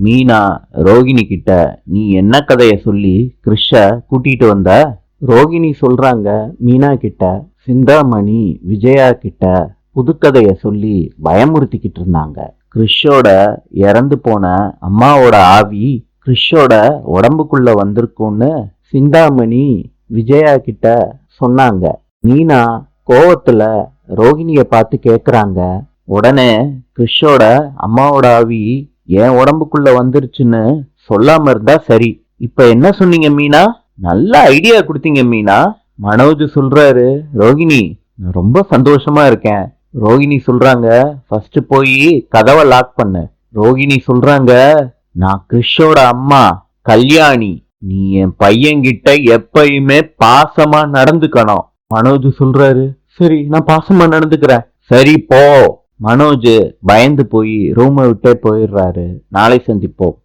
மீனா ரோகிணி கிட்ட நீ என்ன கதைய சொல்லி கிருஷ்ஷ கூட்டிட்டு வந்த? ரோகிணி சொல்றாங்க மீனா கிட்ட சிந்தாமணி விஜயா கிட்ட புதுக்கதைய சொல்லி பயமுறுத்திக்கிட்டு இருந்தாங்க. கிறிஷோட இறந்து போன அம்மாவோட ஆவி கிறிஷோட உடம்புக்குள்ள வந்திருக்கும்னு சிந்தாமணி விஜயா கிட்ட சொன்னாங்க. மீனா கோவத்துல ரோகிணிய பார்த்து கேக்குறாங்க. உடனே கிறிஷோட அம்மாவோட ஆவி என் உடம்புக்குள்ள வந்துருச்சுன்னு சொல்லாம இருந்தா சரி. இப்ப என்ன சொன்னீங்க மீனா? நல்ல ஐடியா கொடுத்தீங்க மீனா. மனோஜ் சொல்றாரு, ரோகிணி நான் ரொம்ப சந்தோஷமா இருக்கேன். ரோகிணி சொல்றாங்க, ஃபர்ஸ்ட் போய் கதவை லாக் பண்ணு. ரோகிணி சொல்றாங்க, நான் கிறிஷோட அம்மா கல்யாணி, நீ என் பையன்கிட்ட எப்பயுமே பாசமா நடந்துக்கணும். மனோஜ் சொல்றாரு, சரி நான் பாசமா நடந்துக்கிறேன். சரி போ. மனோஜ் பயந்து போய் ரூமை விட்டே போயிடுறாரு. நாளை சந்திப்போம்.